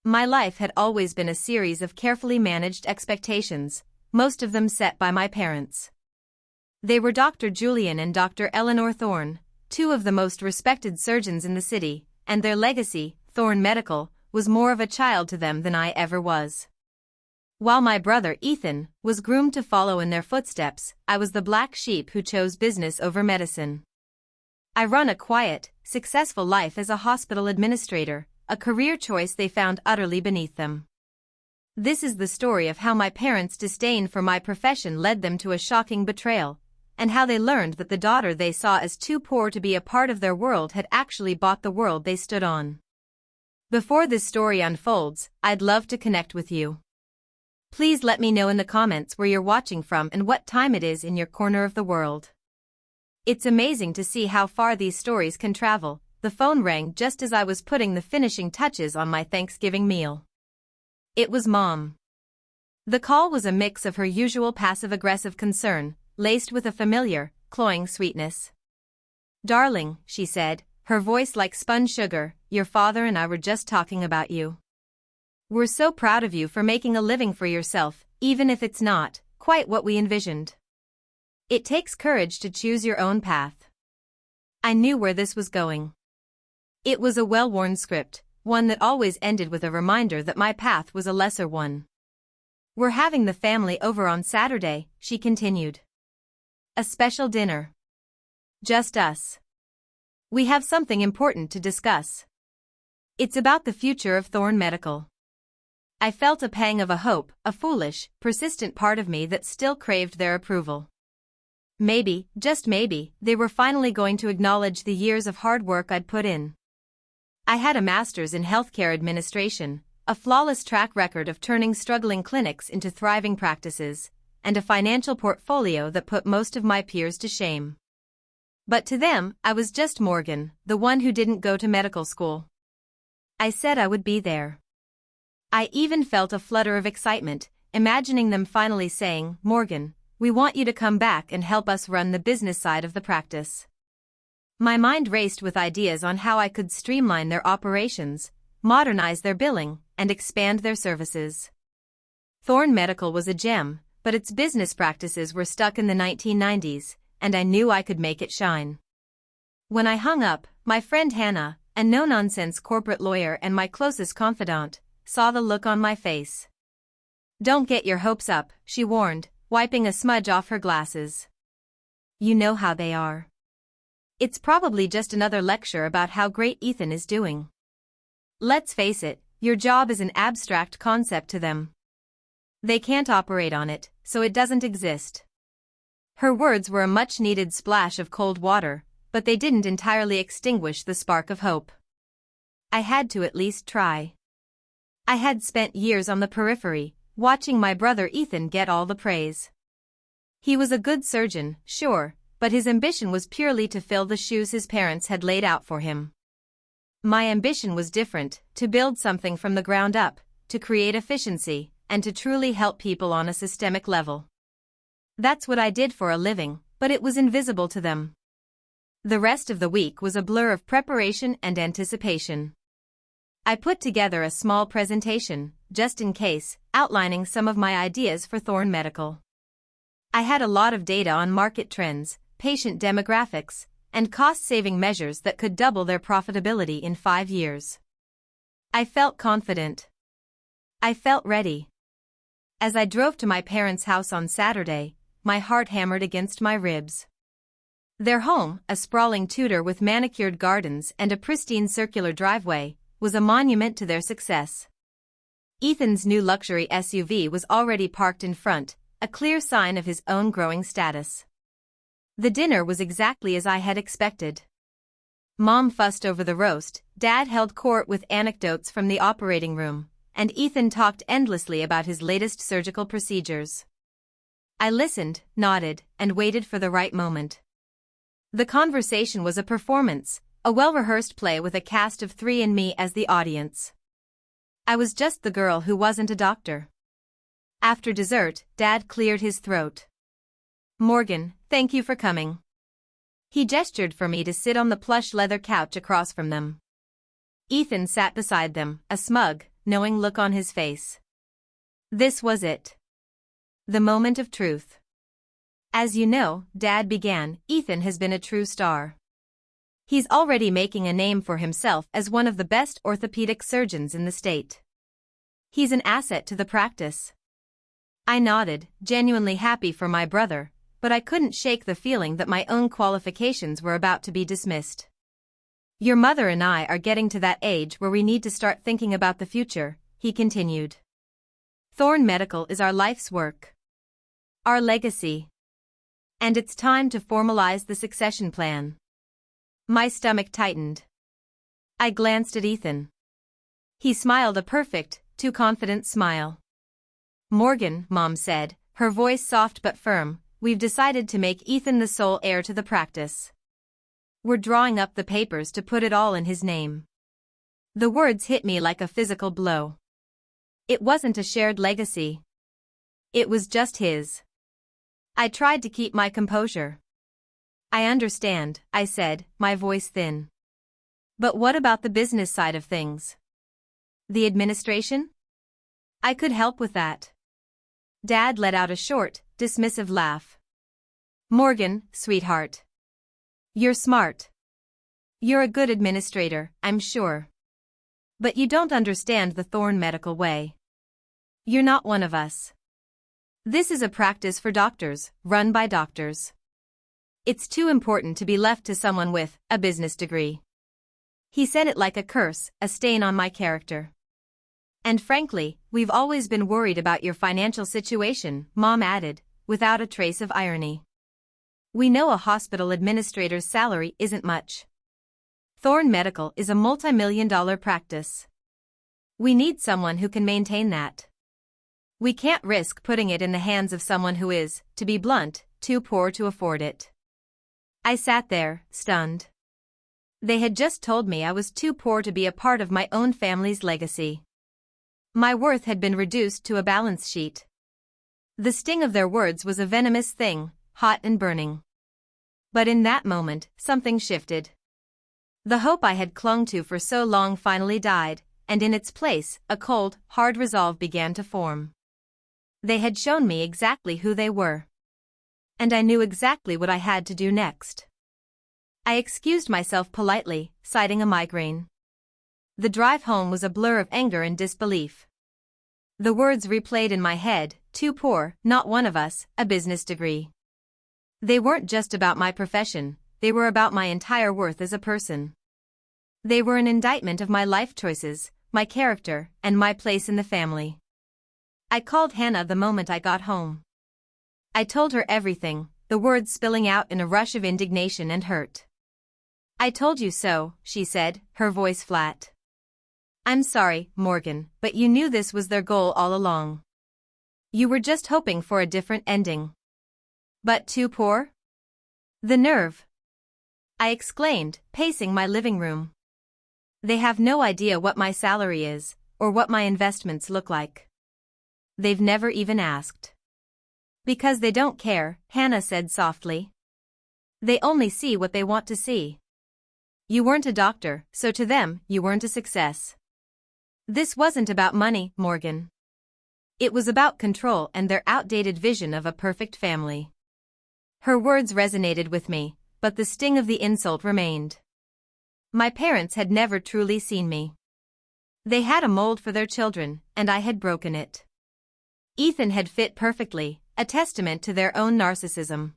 My life had always been a series of carefully managed expectations, most of them set by my parents. They were Dr. Julian and Dr. Eleanor Thorne, two of the most respected surgeons in the city, and their legacy, Thorne Medical, was more of a child to them than I ever was. While my brother Ethan was groomed to follow in their footsteps, I was the black sheep who chose business over medicine. I run a quiet, successful life as a hospital administrator, a career choice they found utterly beneath them. This is the story of how my parents' disdain for my profession led them to a shocking betrayal, and how they learned that the daughter they saw as too poor to be a part of their world had actually bought the world they stood on. Before this story unfolds, I'd love to connect with you. Please let me know in the comments where you're watching from and what time it is in your corner of the world. It's amazing to see how far these stories can travel. The phone rang just as I was putting the finishing touches on my Thanksgiving meal. It was Mom. The call was a mix of her usual passive-aggressive concern, laced with a familiar, cloying sweetness. "Darling," she said, her voice like spun sugar, "your father and I were just talking about you. We're so proud of you for making a living for yourself, even if it's not quite what we envisioned. It takes courage to choose your own path." I knew where this was going. It was a well-worn script, one that always ended with a reminder that my path was a lesser one. "We're having the family over on Saturday," she continued. "A special dinner. Just us. We have something important to discuss. It's about the future of Thorne Medical." I felt a pang of a hope, a foolish, persistent part of me that still craved their approval. Maybe, just maybe, they were finally going to acknowledge the years of hard work I'd put in. I had a master's in healthcare administration, a flawless track record of turning struggling clinics into thriving practices, and a financial portfolio that put most of my peers to shame. But to them, I was just Morgan, the one who didn't go to medical school. I said I would be there. I even felt a flutter of excitement, imagining them finally saying, "Morgan, we want you to come back and help us run the business side of the practice." My mind raced with ideas on how I could streamline their operations, modernize their billing, and expand their services. Thorne Medical was a gem, but its business practices were stuck in the 1990s, and I knew I could make it shine. When I hung up, my friend Hannah, a no-nonsense corporate lawyer and my closest confidant, saw the look on my face. "Don't get your hopes up," she warned, wiping a smudge off her glasses. "You know how they are. It's probably just another lecture about how great Ethan is doing. Let's face it, your job is an abstract concept to them. They can't operate on it, so it doesn't exist." Her words were a much-needed splash of cold water, but they didn't entirely extinguish the spark of hope. I had to at least try. I had spent years on the periphery, watching my brother Ethan get all the praise. He was a good surgeon, sure, but his ambition was purely to fill the shoes his parents had laid out for him. My ambition was different, to build something from the ground up, to create efficiency, and to truly help people on a systemic level. That's what I did for a living, but it was invisible to them. The rest of the week was a blur of preparation and anticipation. I put together a small presentation, just in case, outlining some of my ideas for Thorne Medical. I had a lot of data on market trends, patient demographics, and cost-saving measures that could double their profitability in 5 years. I felt confident. I felt ready. As I drove to my parents' house on Saturday, my heart hammered against my ribs. Their home, a sprawling Tudor with manicured gardens and a pristine circular driveway, was a monument to their success. Ethan's new luxury SUV was already parked in front, a clear sign of his own growing status. The dinner was exactly as I had expected. Mom fussed over the roast, Dad held court with anecdotes from the operating room, and Ethan talked endlessly about his latest surgical procedures. I listened, nodded, and waited for the right moment. The conversation was a performance, a well-rehearsed play with a cast of 3 and me as the audience. I was just the girl who wasn't a doctor. After dessert, Dad cleared his throat. "Morgan, thank you for coming." He gestured for me to sit on the plush leather couch across from them. Ethan sat beside them, a smug, knowing look on his face. This was it. The moment of truth. As you know, Dad began, Ethan has been a true star. He's already making a name for himself as one of the best orthopedic surgeons in the state. He's an asset to the practice. I nodded, genuinely happy for my brother, but I couldn't shake the feeling that my own qualifications were about to be dismissed. Your mother and I are getting to that age where we need to start thinking about the future, he continued. Thorne Medical is our life's work. Our legacy. And it's time to formalize the succession plan. My stomach tightened. I glanced at Ethan. He smiled a perfect, too confident smile. Morgan, Mom said, her voice soft but firm, we've decided to make Ethan the sole heir to the practice. We're drawing up the papers to put it all in his name. The words hit me like a physical blow. It wasn't a shared legacy. It was just his. I tried to keep my composure. I understand, I said, my voice thin. But what about the business side of things? The administration? I could help with that. Dad let out a short, dismissive laugh. Morgan, sweetheart. You're smart. You're a good administrator, I'm sure. But you don't understand the Thorne Medical way. You're not one of us. This is a practice for doctors, run by doctors. It's too important to be left to someone with a business degree. He said it like a curse, a stain on my character. And frankly, we've always been worried about your financial situation, Mom added, without a trace of irony. We know a hospital administrator's salary isn't much. Thorne Medical is a multi-million-dollar practice. We need someone who can maintain that. We can't risk putting it in the hands of someone who is, to be blunt, too poor to afford it. I sat there, stunned. They had just told me I was too poor to be a part of my own family's legacy. My worth had been reduced to a balance sheet. The sting of their words was a venomous thing, hot and burning. But in that moment, something shifted. The hope I had clung to for so long finally died, and in its place, a cold, hard resolve began to form. They had shown me exactly who they were. And I knew exactly what I had to do next. I excused myself politely, citing a migraine. The drive home was a blur of anger and disbelief. The words replayed in my head, too poor, not one of us, a business degree. They weren't just about my profession, they were about my entire worth as a person. They were an indictment of my life choices, my character, and my place in the family. I called Hannah the moment I got home. I told her everything, the words spilling out in a rush of indignation and hurt. I told you so, she said, her voice flat. I'm sorry, Morgan, but you knew this was their goal all along. You were just hoping for a different ending. But too poor? The nerve! I exclaimed, pacing my living room. They have no idea what my salary is, or what my investments look like. They've never even asked. Because they don't care, Hannah said softly. They only see what they want to see. You weren't a doctor, so to them, you weren't a success. This wasn't about money, Morgan. It was about control and their outdated vision of a perfect family. Her words resonated with me, but the sting of the insult remained. My parents had never truly seen me. They had a mold for their children, and I had broken it. Ethan had fit perfectly, a testament to their own narcissism.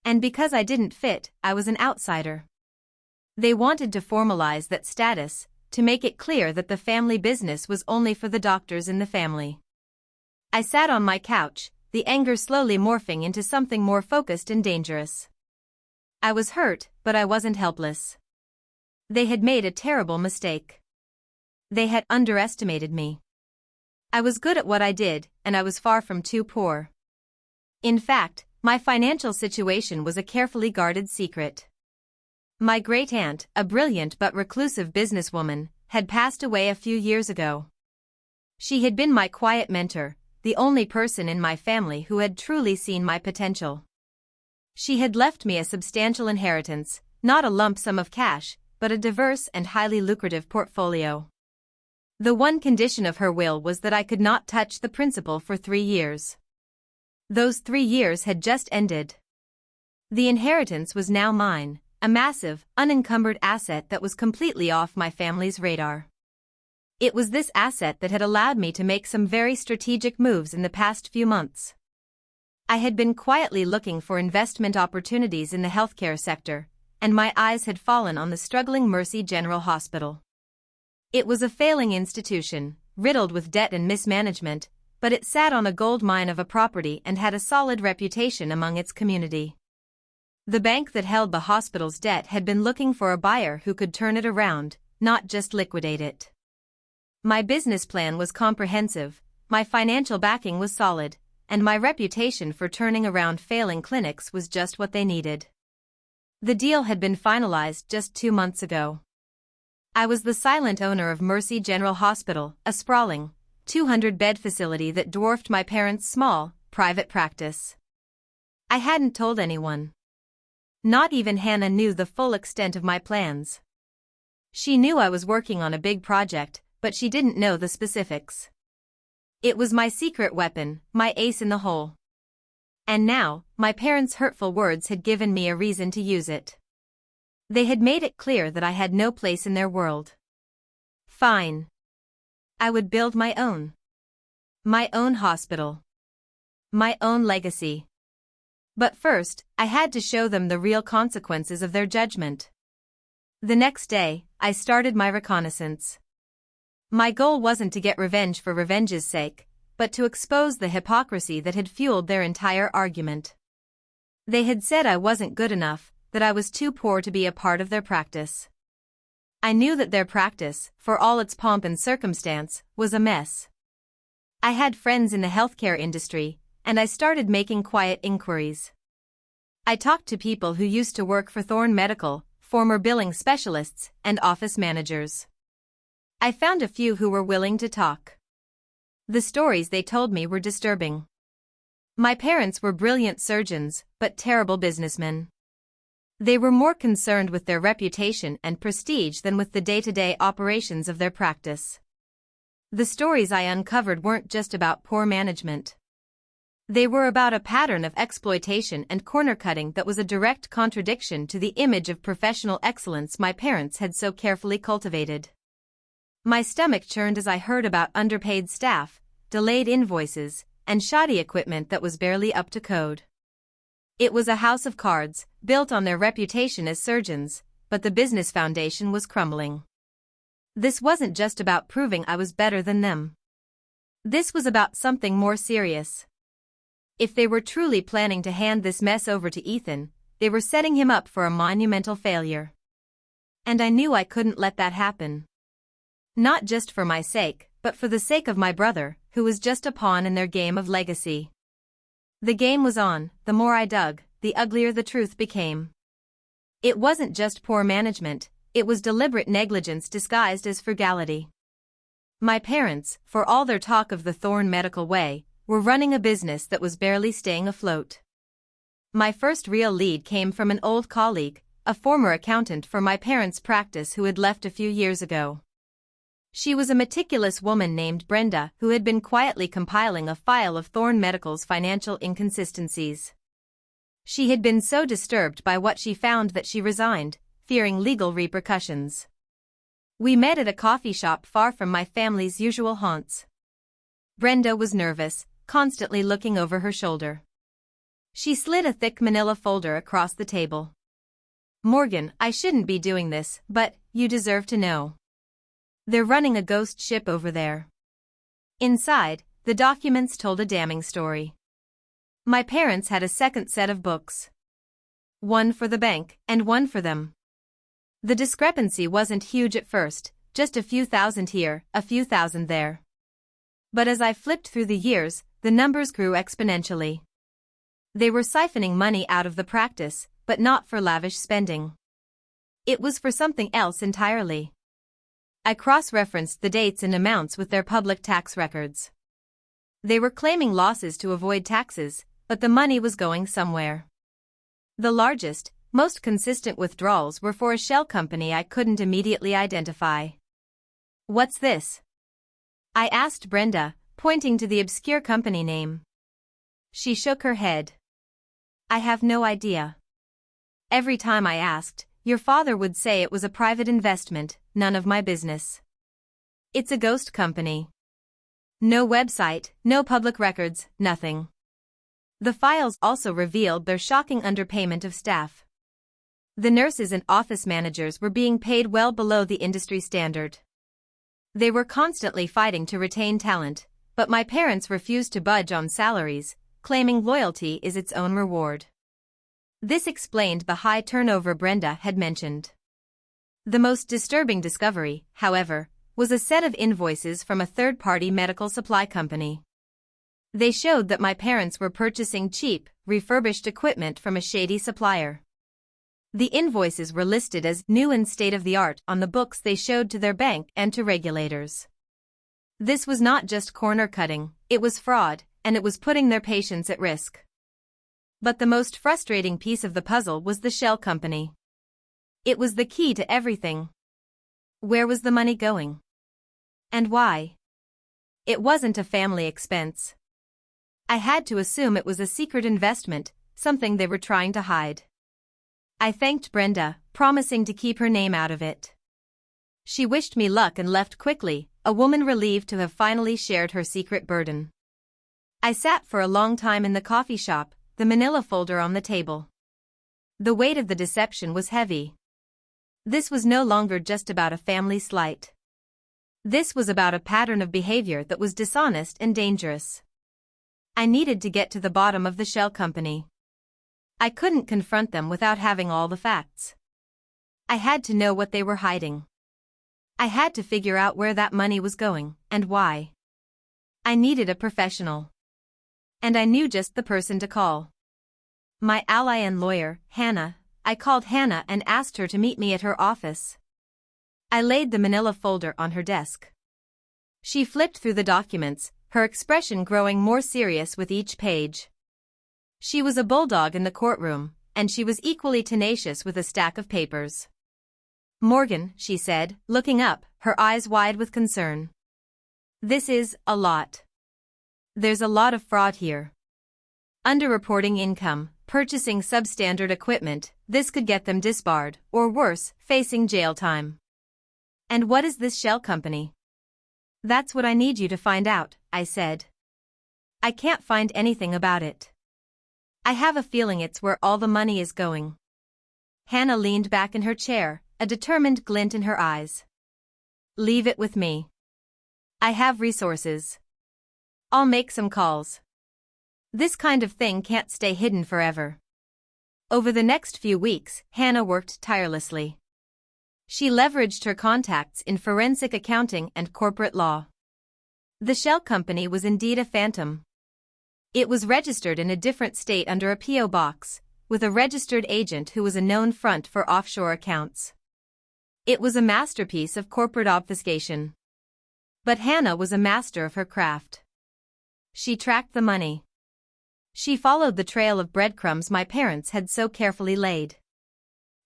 And because I didn't fit, I was an outsider. They wanted to formalize that status, to make it clear that the family business was only for the doctors in the family. I sat on my couch, the anger slowly morphing into something more focused and dangerous. I was hurt, but I wasn't helpless. They had made a terrible mistake. They had underestimated me. I was good at what I did, and I was far from too poor. In fact, my financial situation was a carefully guarded secret. My great-aunt, a brilliant but reclusive businesswoman, had passed away a few years ago. She had been my quiet mentor, the only person in my family who had truly seen my potential. She had left me a substantial inheritance, not a lump sum of cash, but a diverse and highly lucrative portfolio. The one condition of her will was that I could not touch the principal for 3 years. Those 3 years had just ended. The inheritance was now mine, a massive, unencumbered asset that was completely off my family's radar. It was this asset that had allowed me to make some very strategic moves in the past few months. I had been quietly looking for investment opportunities in the healthcare sector, and my eyes had fallen on the struggling Mercy General Hospital. It was a failing institution, riddled with debt and mismanagement, but it sat on a gold mine of a property and had a solid reputation among its community. The bank that held the hospital's debt had been looking for a buyer who could turn it around, not just liquidate it. My business plan was comprehensive, my financial backing was solid, and my reputation for turning around failing clinics was just what they needed. The deal had been finalized just 2 months ago. I was the silent owner of Mercy General Hospital, a sprawling, 200-bed facility that dwarfed my parents' small, private practice. I hadn't told anyone. Not even Hannah knew the full extent of my plans. She knew I was working on a big project, but she didn't know the specifics. It was my secret weapon, my ace in the hole. And now, my parents' hurtful words had given me a reason to use it. They had made it clear that I had no place in their world. Fine. I would build my own. My own hospital. My own legacy. But first, I had to show them the real consequences of their judgment. The next day, I started my reconnaissance. My goal wasn't to get revenge for revenge's sake, but to expose the hypocrisy that had fueled their entire argument. They had said I wasn't good enough, that I was too poor to be a part of their practice. I knew that their practice, for all its pomp and circumstance, was a mess. I had friends in the healthcare industry, and I started making quiet inquiries. I talked to people who used to work for Thorne Medical, former billing specialists, and office managers. I found a few who were willing to talk. The stories they told me were disturbing. My parents were brilliant surgeons, but terrible businessmen. They were more concerned with their reputation and prestige than with the day-to-day operations of their practice. The stories I uncovered weren't just about poor management. They were about a pattern of exploitation and corner-cutting that was a direct contradiction to the image of professional excellence my parents had so carefully cultivated. My stomach churned as I heard about underpaid staff, delayed invoices, and shoddy equipment that was barely up to code. It was a house of cards, built on their reputation as surgeons, but the business foundation was crumbling. This wasn't just about proving I was better than them. This was about something more serious. If they were truly planning to hand this mess over to Ethan, they were setting him up for a monumental failure. And I knew I couldn't let that happen. Not just for my sake, but for the sake of my brother, who was just a pawn in their game of legacy. The game was on. The more I dug, the uglier the truth became. It wasn't just poor management, it was deliberate negligence disguised as frugality. My parents, for all their talk of the Thorne Medical Way, were running a business that was barely staying afloat. My first real lead came from an old colleague, a former accountant for my parents' practice who had left a few years ago. She was a meticulous woman named Brenda who had been quietly compiling a file of Thorne Medical's financial inconsistencies. She had been so disturbed by what she found that she resigned, fearing legal repercussions. We met at a coffee shop far from my family's usual haunts. Brenda was nervous, constantly looking over her shoulder. She slid a thick manila folder across the table. "Morgan, I shouldn't be doing this, but you deserve to know. They're running a ghost ship over there." Inside, the documents told a damning story. My parents had a second set of books. One for the bank, and one for them. The discrepancy wasn't huge at first, just a few thousand here, a few thousand there. But as I flipped through the years, the numbers grew exponentially. They were siphoning money out of the practice, but not for lavish spending. It was for something else entirely. I cross-referenced the dates and amounts with their public tax records. They were claiming losses to avoid taxes, but the money was going somewhere. The largest, most consistent withdrawals were for a shell company I couldn't immediately identify. "What's this?" I asked Brenda, pointing to the obscure company name. She shook her head. I have no idea. Every time I asked, your father would say it was a private investment, none of my business. It's a ghost company. No website, no public records, nothing. The files also revealed their shocking underpayment of staff. The nurses and office managers were being paid well below the industry standard. They were constantly fighting to retain talent, but my parents refused to budge on salaries, claiming loyalty is its own reward. This explained the high turnover Brenda had mentioned. The most disturbing discovery, however, was a set of invoices from a third-party medical supply company. They showed that my parents were purchasing cheap, refurbished equipment from a shady supplier. The invoices were listed as new and state-of-the-art on the books they showed to their bank and to regulators. This was not just corner cutting, it was fraud, and it was putting their patients at risk. But the most frustrating piece of the puzzle was the shell company. It was the key to everything. Where was the money going? And why? It wasn't a family expense. I had to assume it was a secret investment, something they were trying to hide. I thanked Brenda, promising to keep her name out of it. She wished me luck and left quickly, a woman relieved to have finally shared her secret burden. I sat for a long time in the coffee shop, the manila folder on the table. The weight of the deception was heavy. This was no longer just about a family slight. This was about a pattern of behavior that was dishonest and dangerous. I needed to get to the bottom of the shell company. I couldn't confront them without having all the facts. I had to know what they were hiding. I had to figure out where that money was going, and why. I needed a professional. And I knew just the person to call. My ally and lawyer, Hannah. I called Hannah and asked her to meet me at her office. I laid the manila folder on her desk. She flipped through the documents, her expression growing more serious with each page. She was a bulldog in the courtroom, and she was equally tenacious with a stack of papers. Morgan, she said, looking up, her eyes wide with concern. This is a lot. There's a lot of fraud here. Underreporting income, purchasing substandard equipment, this could get them disbarred, or worse, facing jail time. And what is this shell company? That's what I need you to find out, I said. I can't find anything about it. I have a feeling it's where all the money is going. Hannah leaned back in her chair, a determined glint in her eyes. Leave it with me. I have resources. I'll make some calls. This kind of thing can't stay hidden forever. Over the next few weeks, Hannah worked tirelessly. She leveraged her contacts in forensic accounting and corporate law. The shell company was indeed a phantom. It was registered in a different state under a P.O. box, with a registered agent who was a known front for offshore accounts. It was a masterpiece of corporate obfuscation. But Hannah was a master of her craft. She tracked the money. She followed the trail of breadcrumbs my parents had so carefully laid.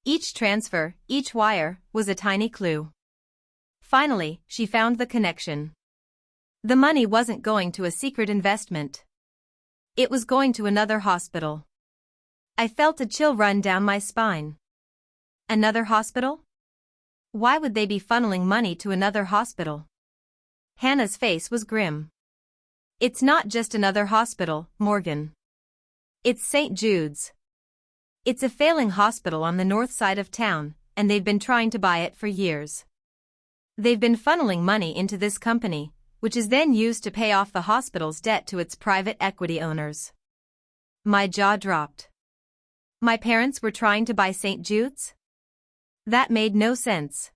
Each transfer, each wire, was a tiny clue. Finally, she found the connection. The money wasn't going to a secret investment. It was going to another hospital. I felt a chill run down my spine. Another hospital? Why would they be funneling money to another hospital? Hannah's face was grim. It's not just another hospital, Morgan. It's St. Jude's. It's a failing hospital on the north side of town, and they've been trying to buy it for years. They've been funneling money into this company, which is then used to pay off the hospital's debt to its private equity owners. My jaw dropped. My parents were trying to buy St. Jude's? That made no sense.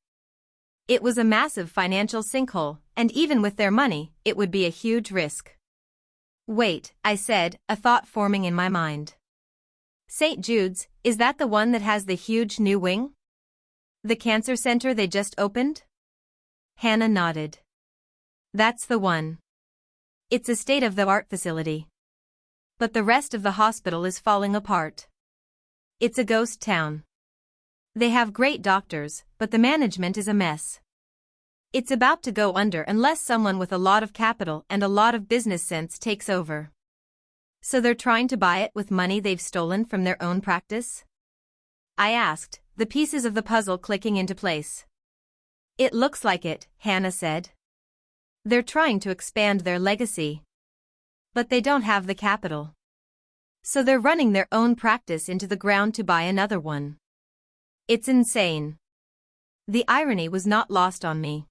It was a massive financial sinkhole, and even with their money, it would be a huge risk. Wait, I said, a thought forming in my mind. St. Jude's, is that the one that has the huge new wing? The cancer center they just opened? Hannah nodded. That's the one. It's a state-of-the-art facility. But the rest of the hospital is falling apart. It's a ghost town. They have great doctors, but the management is a mess. It's about to go under unless someone with a lot of capital and a lot of business sense takes over. So they're trying to buy it with money they've stolen from their own practice? I asked, the pieces of the puzzle clicking into place. It looks like it, Hannah said. They're trying to expand their legacy. But they don't have the capital. So they're running their own practice into the ground to buy another one. It's insane. The irony was not lost on me.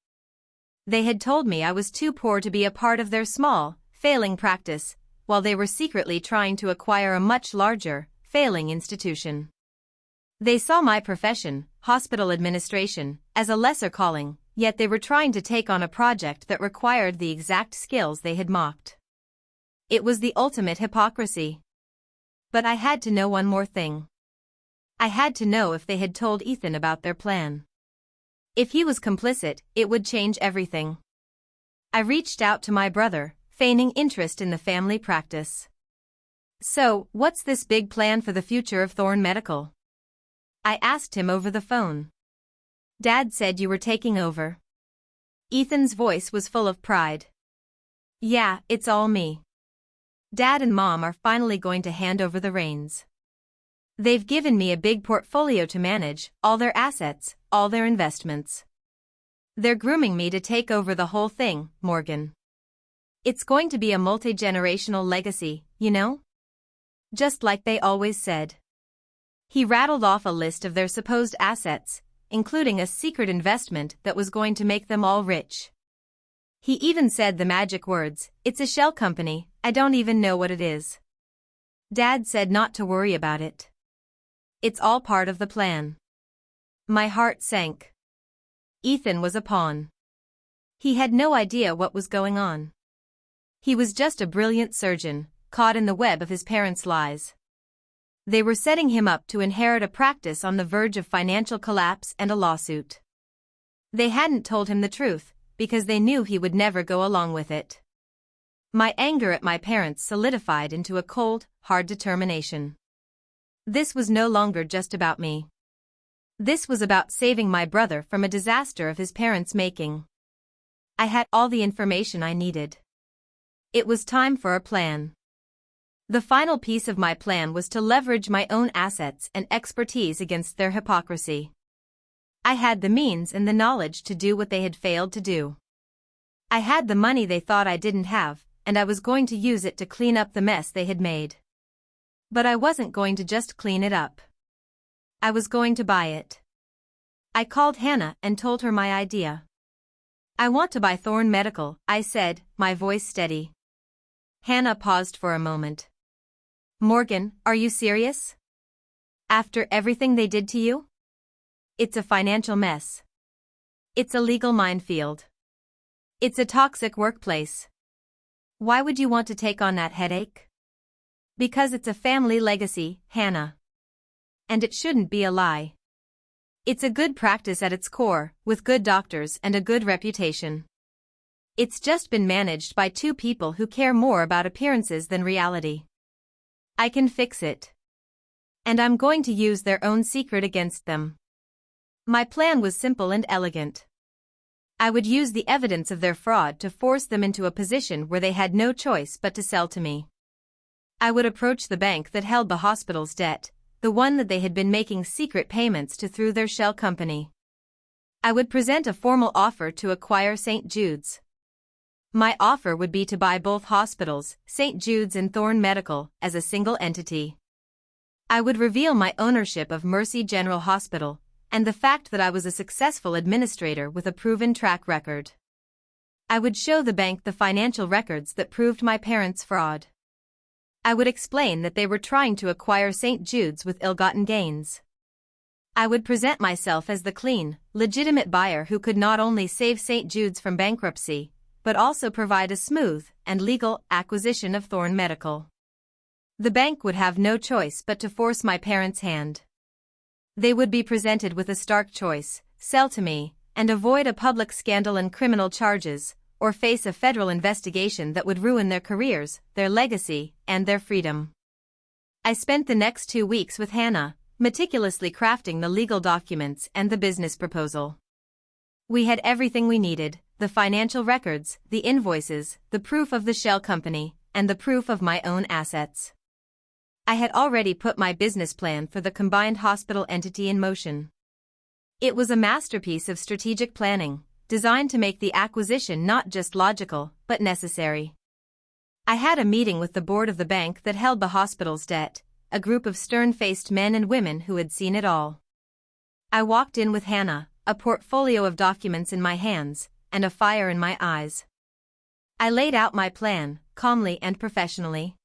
They had told me I was too poor to be a part of their small, failing practice, while they were secretly trying to acquire a much larger, failing institution. They saw my profession, hospital administration, as a lesser calling, yet they were trying to take on a project that required the exact skills they had mocked. It was the ultimate hypocrisy. But I had to know one more thing. I had to know if they had told Ethan about their plan. If he was complicit, it would change everything. I reached out to my brother, feigning interest in the family practice. So, what's this big plan for the future of Thorne Medical? I asked him over the phone. Dad said you were taking over. Ethan's voice was full of pride. Yeah, it's all me. Dad and Mom are finally going to hand over the reins. They've given me a big portfolio to manage, all their assets, all their investments. They're grooming me to take over the whole thing, Morgan. It's going to be a multi-generational legacy, you know? Just like they always said. He rattled off a list of their supposed assets, including a secret investment that was going to make them all rich. He even said the magic words, "It's a shell company, I don't even know what it is." Dad said not to worry about it. It's all part of the plan. My heart sank. Ethan was a pawn. He had no idea what was going on. He was just a brilliant surgeon, caught in the web of his parents' lies. They were setting him up to inherit a practice on the verge of financial collapse and a lawsuit. They hadn't told him the truth, because they knew he would never go along with it. My anger at my parents solidified into a cold, hard determination. This was no longer just about me. This was about saving my brother from a disaster of his parents' making. I had all the information I needed. It was time for a plan. The final piece of my plan was to leverage my own assets and expertise against their hypocrisy. I had the means and the knowledge to do what they had failed to do. I had the money they thought I didn't have, and I was going to use it to clean up the mess they had made. But I wasn't going to just clean it up. I was going to buy it. I called Hannah and told her my idea. I want to buy Thorne Medical, I said, my voice steady. Hannah paused for a moment. Morgan, are you serious? After everything they did to you? It's a financial mess. It's a legal minefield. It's a toxic workplace. Why would you want to take on that headache? Because it's a family legacy, Hannah. And it shouldn't be a lie. It's a good practice at its core, with good doctors and a good reputation. It's just been managed by two people who care more about appearances than reality. I can fix it. And I'm going to use their own secret against them. My plan was simple and elegant. I would use the evidence of their fraud to force them into a position where they had no choice but to sell to me. I would approach the bank that held the hospital's debt, the one that they had been making secret payments to through their shell company. I would present a formal offer to acquire St. Jude's. My offer would be to buy both hospitals, St. Jude's and Thorne Medical, as a single entity. I would reveal my ownership of Mercy General Hospital, and the fact that I was a successful administrator with a proven track record. I would show the bank the financial records that proved my parents' fraud. I would explain that they were trying to acquire St. Jude's with ill-gotten gains. I would present myself as the clean, legitimate buyer who could not only save St. Jude's from bankruptcy, but also provide a smooth and legal acquisition of Thorne Medical. The bank would have no choice but to force my parents' hand. They would be presented with a stark choice: sell to me, and avoid a public scandal and criminal charges, or face a federal investigation that would ruin their careers, their legacy, and their freedom. I spent the next 2 weeks with Hannah, meticulously crafting the legal documents and the business proposal. We had everything we needed: the financial records, the invoices, the proof of the shell company, and the proof of my own assets. I had already put my business plan for the combined hospital entity in motion. It was a masterpiece of strategic planning, designed to make the acquisition not just logical, but necessary. I had a meeting with the board of the bank that held the hospital's debt, a group of stern-faced men and women who had seen it all. I walked in with Hannah, a portfolio of documents in my hands, and a fire in my eyes. I laid out my plan, calmly and professionally.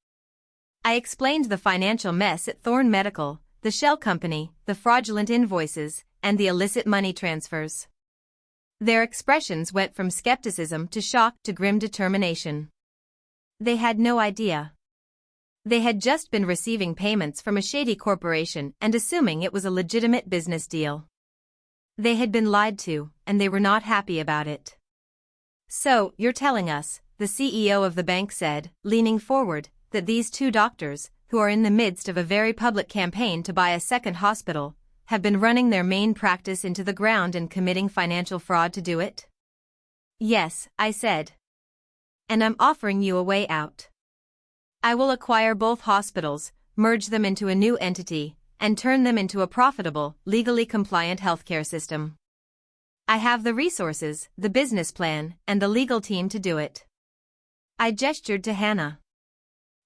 I explained the financial mess at Thorne Medical, the shell company, the fraudulent invoices, and the illicit money transfers. Their expressions went from skepticism to shock to grim determination. They had no idea. They had just been receiving payments from a shady corporation and assuming it was a legitimate business deal. They had been lied to, and they were not happy about it. "So, you're telling us," the CEO of the bank said, leaning forward, "that these two doctors, who are in the midst of a very public campaign to buy a second hospital, have been running their main practice into the ground and committing financial fraud to do it?" "Yes," I said. "And I'm offering you a way out. I will acquire both hospitals, merge them into a new entity, and turn them into a profitable, legally compliant healthcare system. I have the resources, the business plan, and the legal team to do it." I gestured to Hannah.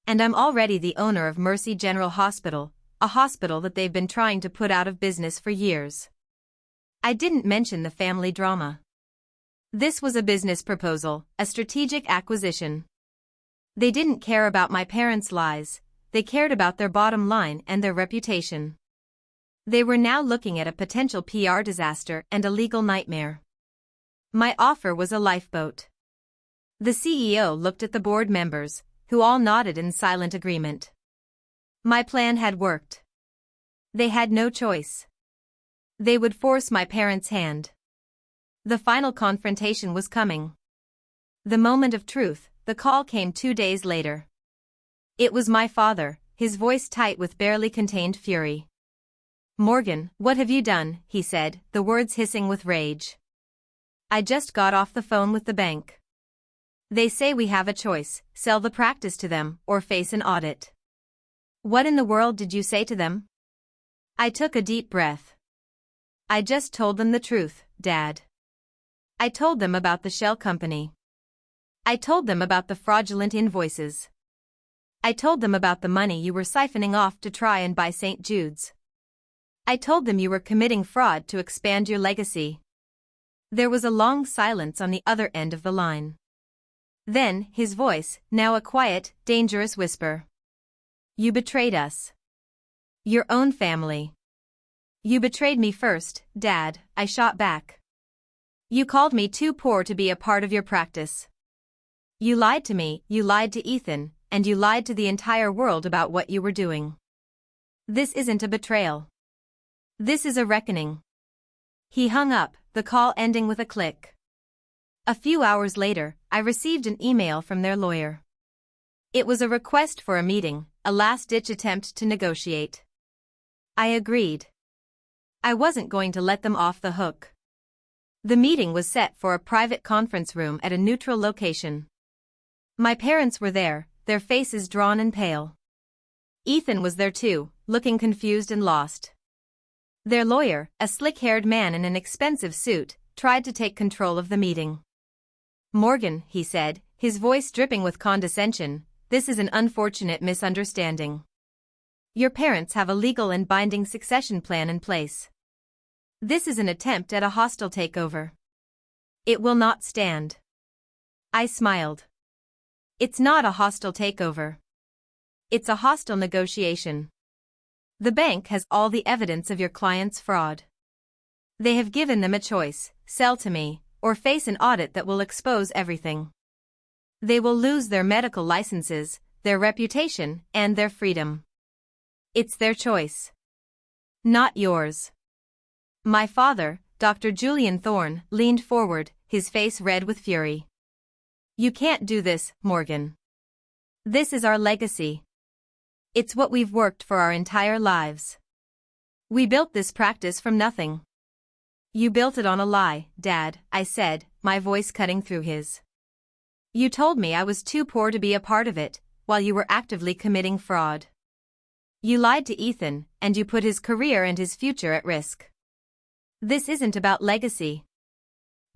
"And I'm already the owner of Mercy General Hospital, a hospital that they've been trying to put out of business for years." I didn't mention the family drama. This was a business proposal, a strategic acquisition. They didn't care about my parents' lies, they cared about their bottom line and their reputation. They were now looking at a potential PR disaster and a legal nightmare. My offer was a lifeboat. The CEO looked at the board members, who all nodded in silent agreement. My plan had worked. They had no choice. They would force my parents' hand. The final confrontation was coming. The moment of truth. The call came 2 days later. It was my father, his voice tight with barely contained fury. "Morgan, what have you done?" he said, the words hissing with rage. "I just got off the phone with the bank. They say we have a choice: sell the practice to them or face an audit." "What in the world did you say to them?" I took a deep breath. "I just told them the truth, Dad. I told them about the shell company. I told them about the fraudulent invoices. I told them about the money you were siphoning off to try and buy St. Jude's. I told them you were committing fraud to expand your legacy." There was a long silence on the other end of the line. Then, his voice, now a quiet, dangerous whisper. "You betrayed us. Your own family. You betrayed me first, Dad," I shot back. "You called me too poor to be a part of your practice. You lied to me, you lied to Ethan, and you lied to the entire world about what you were doing. This isn't a betrayal. This is a reckoning." He hung up, the call ending with a click. A few hours later, I received an email from their lawyer. It was a request for a meeting, a last-ditch attempt to negotiate. I agreed. I wasn't going to let them off the hook. The meeting was set for a private conference room at a neutral location. My parents were there, their faces drawn and pale. Ethan was there too, looking confused and lost. Their lawyer, a slick-haired man in an expensive suit, tried to take control of the meeting. "Morgan," he said, his voice dripping with condescension, "this is an unfortunate misunderstanding. Your parents have a legal and binding succession plan in place. This is an attempt at a hostile takeover. It will not stand." I smiled. "It's not a hostile takeover. It's a hostile negotiation. The bank has all the evidence of your client's fraud. They have given them a choice: sell to me, or face an audit that will expose everything. They will lose their medical licenses, their reputation, and their freedom. It's their choice. Not yours." My father, Dr. Julian Thorne, leaned forward, his face red with fury. "You can't do this, Morgan. This is our legacy. It's what we've worked for our entire lives. We built this practice from nothing. You built it on a lie, Dad, I said, my voice cutting through his. You told me I was too poor to be a part of it, while you were actively committing fraud. You lied to Ethan, and you put his career and his future at risk. This isn't about legacy.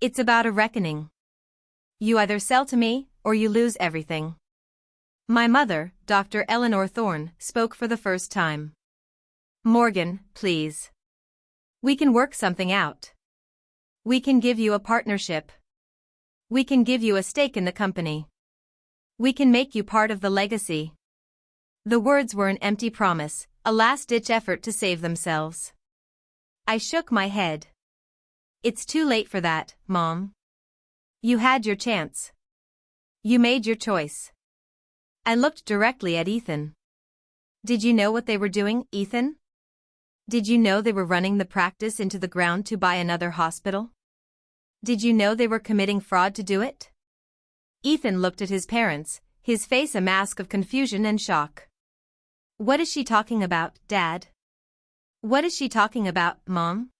It's about a reckoning. You either sell to me, or you lose everything. My mother, Dr. Eleanor Thorne, spoke for the first time. Morgan, please. We can work something out. We can give you a partnership. We can give you a stake in the company. We can make you part of the legacy. The words were an empty promise, a last-ditch effort to save themselves. I shook my head. It's too late for that, Mom. You had your chance. You made your choice. I looked directly at Ethan. Did you know what they were doing, Ethan? Did you know they were running the practice into the ground to buy another hospital? Did you know they were committing fraud to do it? Ethan looked at his parents, his face a mask of confusion and shock. What is she talking about, Dad? What is she talking about, Mom?